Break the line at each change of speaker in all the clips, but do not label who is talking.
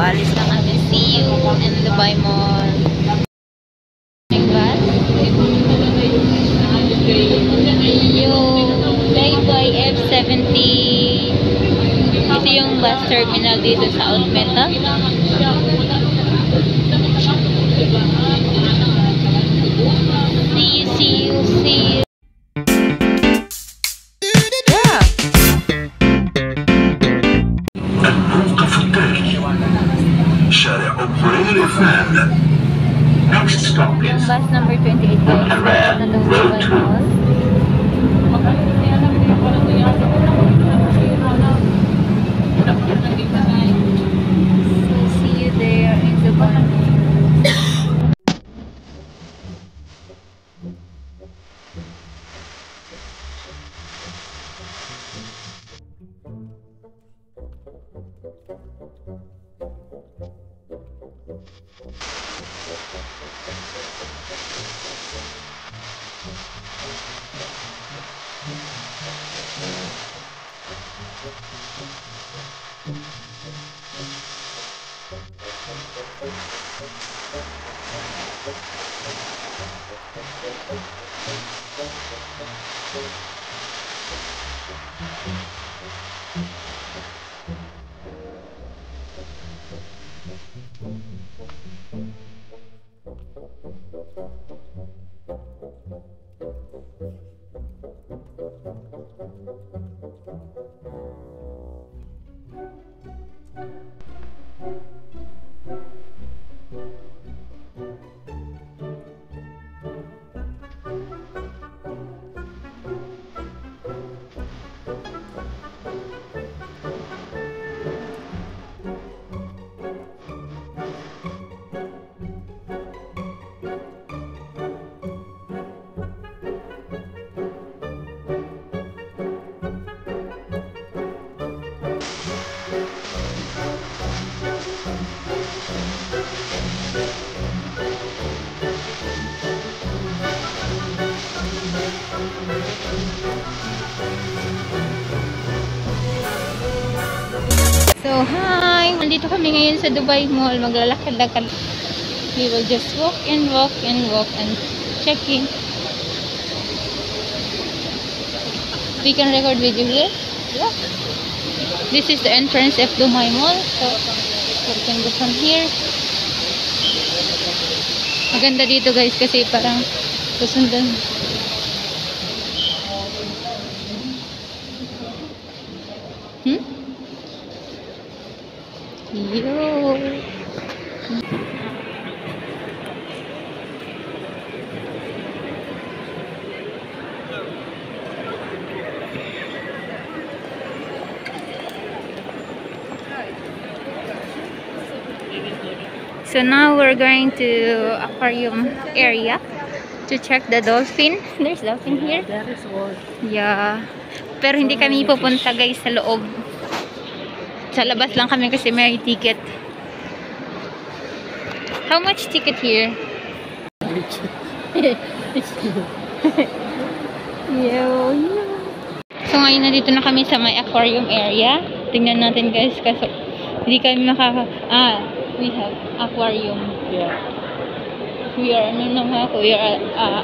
paalis na kami. See you in Dubai Mall. Yung Playboy F70. Ito yung bus terminal dito sa Old Meta. See you.
Next stop is
Bus number 28 guys.
Road 2.
See you there in Dubai. So, hi! Nandito kami ngayon sa Dubai Mall. Maglalakad-lakad. We will just walk and check in. We can record video here. Yeah. This is the entrance of Dubai Mall. So, we can go from here. Maganda dito guys kasi parang susundan. Yo. So now we're going to aquarium area to check the dolphin. There's dolphin here.
There is one.
Yeah. Pero hindi kami pupunta guys sa loob. Sa labas lang kami kasi may ticket. How much ticket here? Yo. So ngayon nandito na kami sa may aquarium area. Tingnan natin guys kasi hindi kami we have aquarium.
Yeah.
We are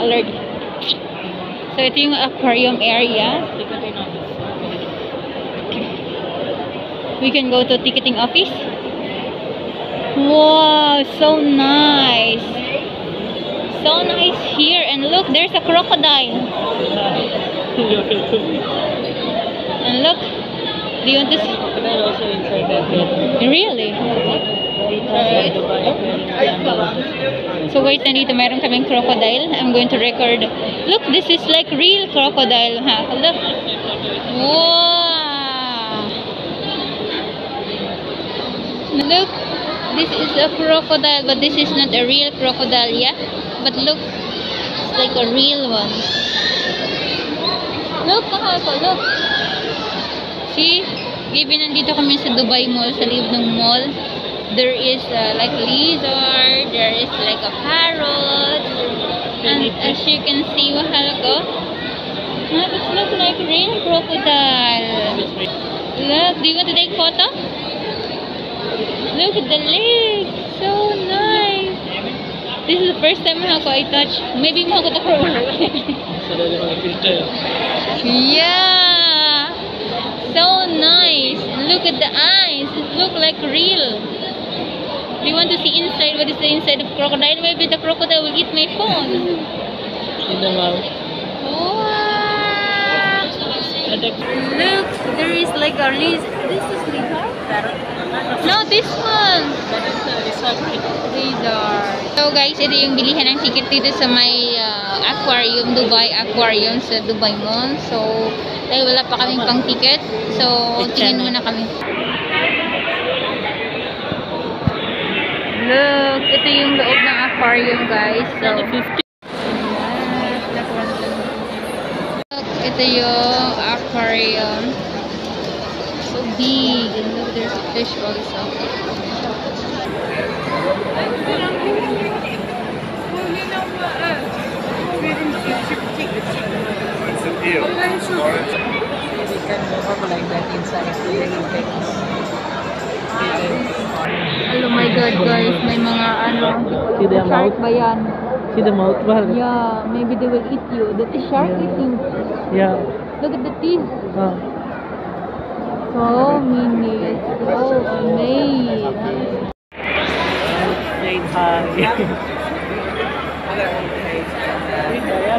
allergic. So ito yung aquarium area. We can go to ticketing office. Wow, so nice. So nice here. And look, there's a crocodile. And look, do you want to see?
Crocodile also inside that bed.
Really? So wait, nandito mayroon kaming crocodile. I'm going to record. Look, this is like real crocodile. Huh? Look. Wow. Look, this is a crocodile, but this is not a real crocodile, yeah? But look, it's like a real one. Look, look. See? Even nandito kami sa Dubai Mall, sa loob ng mall. There is like a lizard, there is like a parrot, and as you can see, mahalaga. It looks like real crocodile. Look, do you want to take photo? Look at the lake. So nice. This is the first time I touch. Maybe mo ako Yeah. So nice. Look at the eyes. It looks like real. Do you want to see inside? What is the inside of crocodile? Maybe the crocodile will eat my phone.
In the mouth.
Wow. Look, there is like a lizard. This is lizard? No, this one. Lizard. So guys, ito yung bilihan ng ticket dito sa may aquarium, Dubai Aquarium sa Dubai Mall. So, dahil wala pa kaming pang ticket. So, tingin muna kami. Look, ito yung loob ng aquarium guys. So, ito yung aquarium. So big. And look, there's a fish also. Oh my god guys, may mga ano,
See the
shark
mouth?
ba yan?
See the mouth bar?
Yeah, maybe they will eat you. That is shark eating.
Yeah.
Look at the teeth.
Oh.
So many. So amazing.
Saying hi.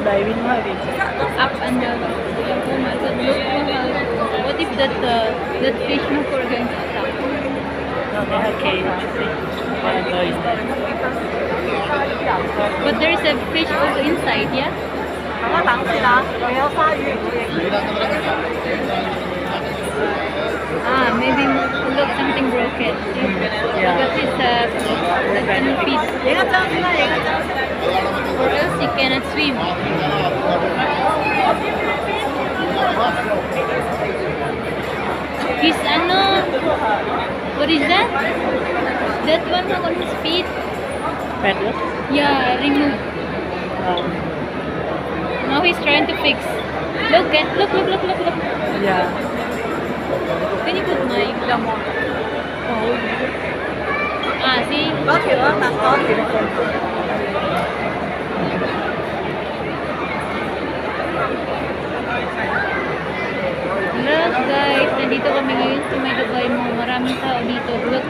Diving
Up and down. Oh my god, look. What if that fish no for going to stop? But there is a fish also inside, yeah? Maybe look something broken. Because it's a feet. Or else you cannot swim. His what is that? That one on his feet.
Pedal?
Yeah, remove. Now he's trying to fix. Look.
Yeah.
Can you put my lamor? See? Look guys, nandito kami ngayon sa may Dubai Mall. Maraming tao dito. Look.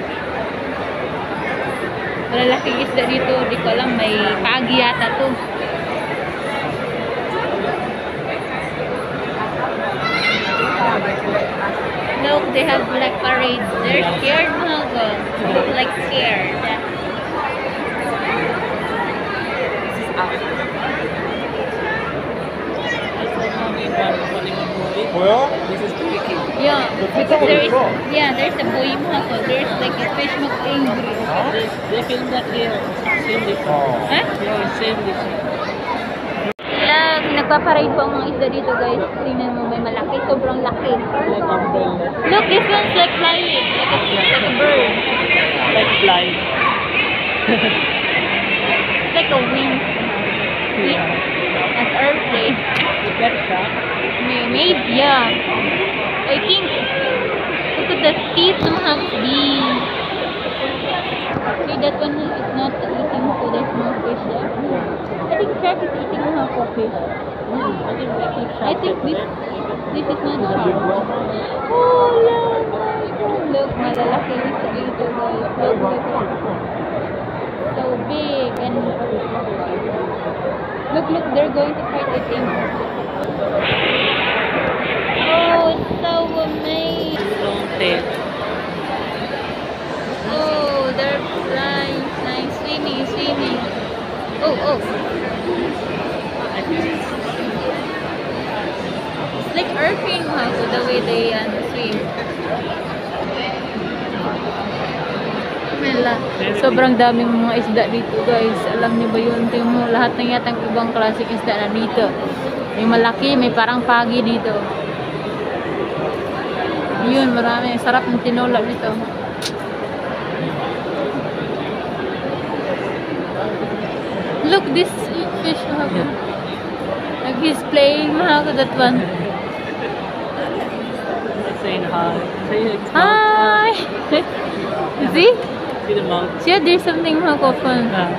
Malalaking isda dito. Di ko alam, may pagi yata to. Look, they have like parades. They're scared mga girl. Look like scared.
This is tricky.
Yeah, because there's a boy mga. There's like a fish mag angry.
They film that here. Same different.
Huh?
Yeah, same different.
Look, nagpaparade po ang mga isda dito guys. Tingnan mo, may malaki. Sobrang laki.
Like umbrella.
Look, this one's like flying. Like a bird.
Like fly.
It's like a wing. An airplane.
Is that shark?
Maybe, yeah. I think, look at the teeth somehow big. See, that one is not eating, so there's no fish there. I think shark is eating mga fish. I think this is not shark. Oh, look, malalaki is dito guys. Look. So big and look, they're going to fight, I think. Oh, it's so amazing.
Long tail.
Oh, they're flying, swimming. Oh. It's like earthing the way they swim. Sobrang daming mga isda dito guys. Alam niyo ba yun? Tingnan mo, lahat ng yatang ibang klaseng isda na dito. May malaki, may parang pagi dito. Yun, marami. Sarap ng tinola dito. Look, this fish. Like he's playing that one.
Saying hi. Say
Hi! See?
See the mouth.
Yeah, there's something Mahako fun.
Ah.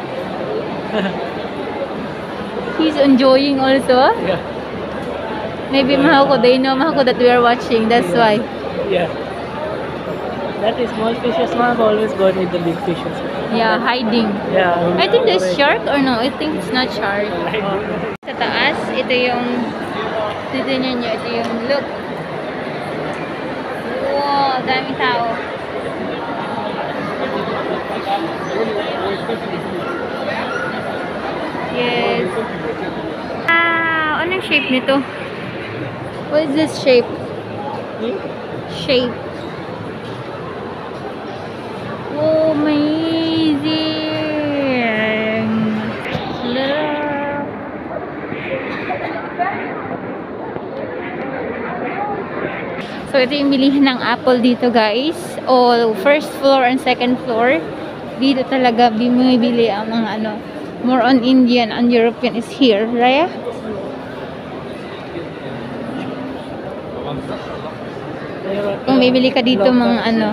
He's enjoying also.
Yeah.
Maybe Mahako, they know Mahako that we are watching. That's why.
Yeah. That is small fishes have always gone with the big fishes.
Yeah, hiding.
Yeah.
I think there's shark or no? I think it's not shark.
Oh.
Sa taas, ito yung titignan nyo, ito yung look. Wow, daming tao. Yes. Anong shape nito? What is this shape? Shape. Oh, amazing. Look. So, ito yung bilihan ng apple dito, guys. All first floor and second floor. Dito talaga bumibili ang mga ano. More on Indian and European is here. Raya? Kung bibili ka dito mga ano.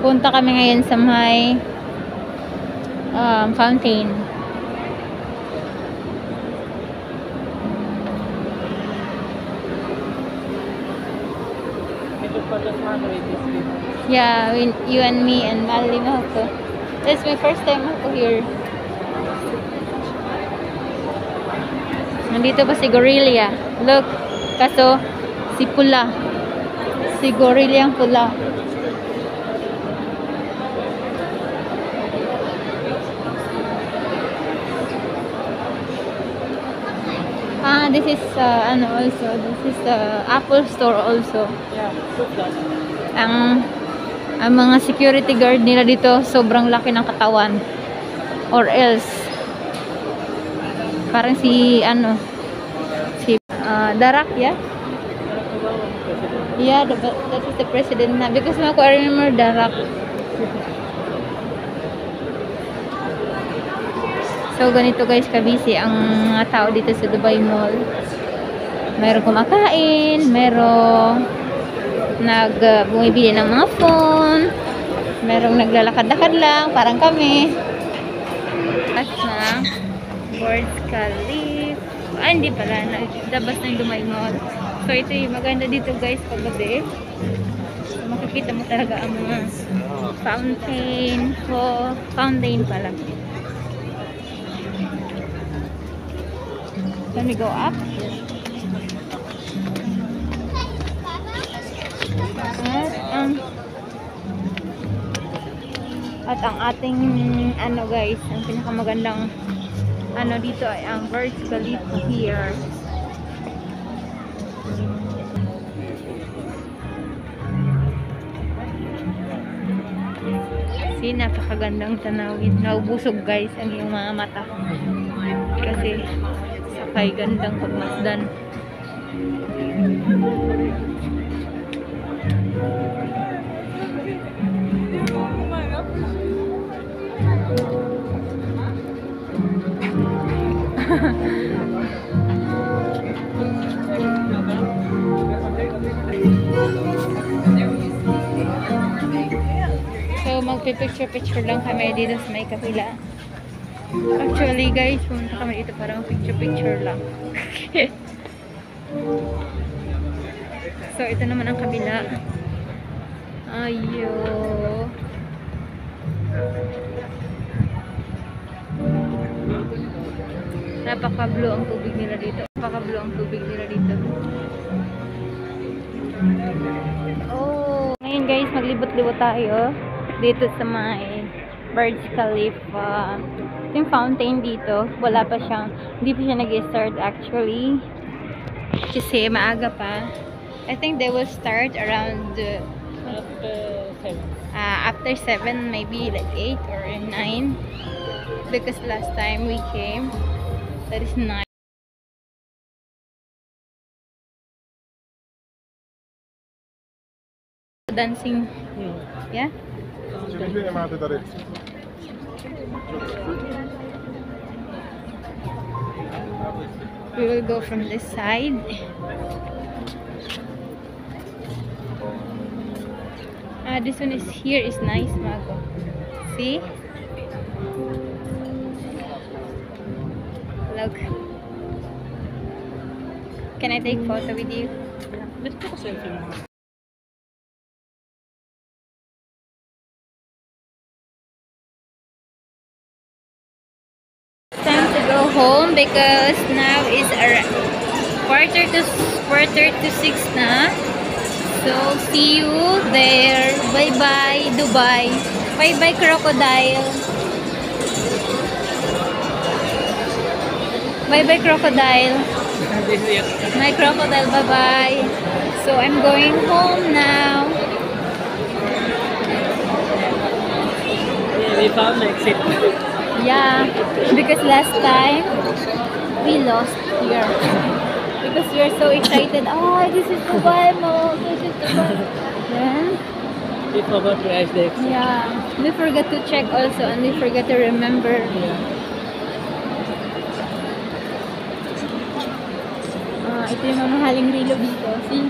Punta kami ngayon sa may fountain. Yeah, you and me and Mali Mahoko. That's my first time ako here. Nandito pa si Gorilla. Look, kaso si Pula. Si Gorilla ang pula. This is ano also. This is the Apple store also.
Yeah,
Ang mga security guard nila dito sobrang laki ng katawan. Or else parang si ano si Darak, yeah? Yeah, that is the president na. Because ako I remember Darak. So, ganito guys, kabisi ang mga tao dito sa Dubai Mall. Merong kumakain, merong bumibili ng mga phone, merong naglalakad-lakad lang, parang kami. At na, Burj Khalifa. Hindi pala, labas ng Dubai Mall. So, ito yung maganda dito guys, paggabi. So, makikita mo talaga ang mga fountain. Fountain pala. Can we go up? At ang ating ano guys, ang pinakamagandang ano dito ay ang Burj Khalifa here. See, napakagandang tanawin. Naubusog guys ang iyong mga mata. Kasi sakay gandang pagmasdan. So magpipicture-picture lang kami dito sa may kapila. Actually guys, pumunta kami dito parang picture-picture lang. So ito naman ang kabila. Ayo. Napaka-blue ang tubig nila dito. Napaka-blue ang tubig nila dito. Oh, ngayon guys, maglibot-libot tayo dito sa may Burj Khalifa. Yung fountain dito, wala pa siyang, hindi pa siya nag-start actually. Kasi maaga pa. I think they will start around after 7, maybe like 8 or 9. Because last time we came, that is 9. Dancing, yeah? We will go from this side. This one is here is nice, Mago. See? Look. Can I take photo with you?
Let's take a selfie.
Time to go home because now is quarter to 6 na. So see you there. Bye bye Dubai. Bye bye crocodile. Bye bye crocodile. My crocodile, bye bye. So I'm going home now.
Yeah, we found the exit.
Yeah, because last time we lost here. Because we are so excited. Oh, this is Dubai Mall. This is Dubai. Then,
We forgot to ask the exit.
yeah, we forgot to check also and we forgot to remember. Ito yung mamahaling relo dito. See?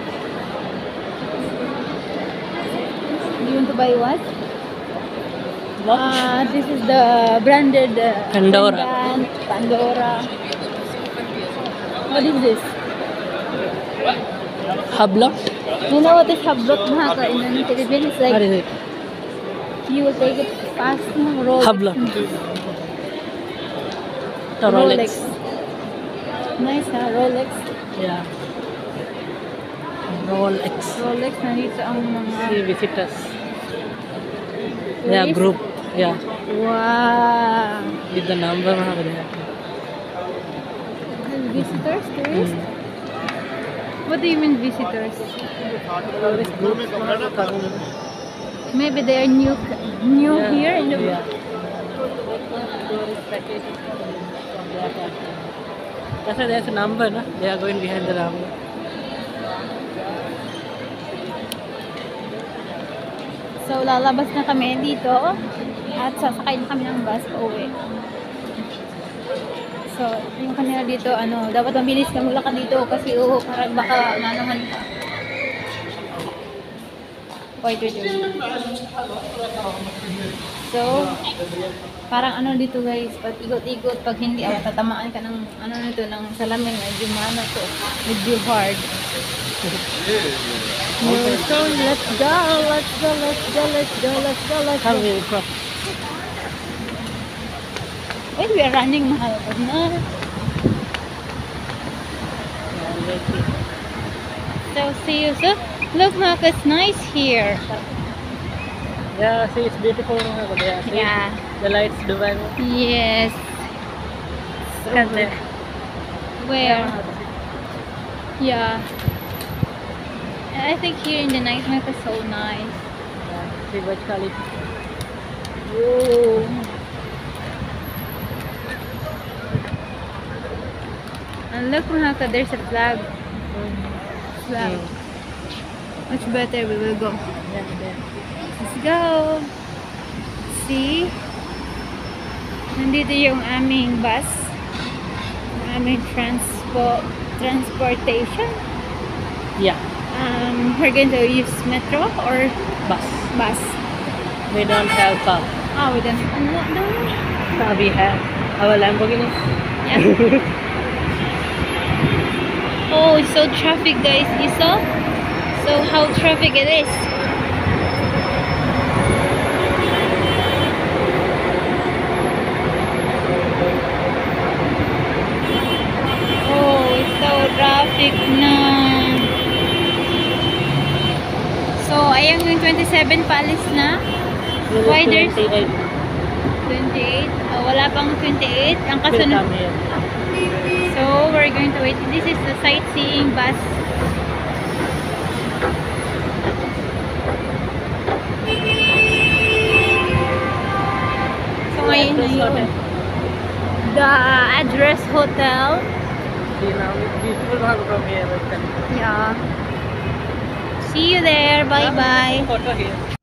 Do you want to buy what? This is the branded
Pandora.
brand, Pandora. What is this?
Hublot?
You know what is Hublot, Mahaka? In Philippines, it's
What
like
is it?
you will take it fast, Rolex.
Hublot. The Rolex.
Nice, ha? Rolex.
Yeah. Rolex.
Rolex, nandito ang mga...
See visitors. Yeah,
tourists.
group. Yeah.
Wow.
With the number over there.
Visitors, tourists? What do you mean visitors?
Tourist group.
Maybe they are new
Yeah.
here in the...
Yeah. Tourist package from their country. That's why there's a number, no? They are going behind the number.
So, lalabas na kami dito at sasakay na kami ng bus pauwi. So, yung kanila dito, dapat mabilis ka mula ka dito kasi parang baka naman ka. Wait. So, parang dito guys, pag igot-igot, pag hindi, tatamaan ka ng, nito, ng salamin, medyo to, medyo hard. So, let's go.
Come here, cross.
Wait, we are running, mahal ko na. So, see you soon. Look, Mark, it's nice here.
Yeah, see, it's beautiful over there. See,
Yeah.
the lights, Dubai.
Yes.
Look there.
Where? Yeah. I think here in the night Mark is so nice.
Yeah, see Burj Khalifa.
Whoa. And look, Mahaka, there's a flag. Flag. Much better, we will go.
Yeah, there.
Let's go. See? Nandito yung aming bus. Aming transportation.
Yeah,
We're going to use metro or
bus.
bus.
We don't have car.
We don't.
We have our Lamborghini.
Yeah. Oh, it's so traffic, guys. You saw? So how traffic it is. Oh, it's so traffic na. So, ayan yung 27 palace na. Why there's
28.
28? Wala pang 28. Ang kasunod.
Come here.
So, we're going to wait. This is the sightseeing bus. So, ngayon na yun. The Address Hotel.
See now, it's beautiful from here.
Yeah. See you there. Bye-bye.
Photo here.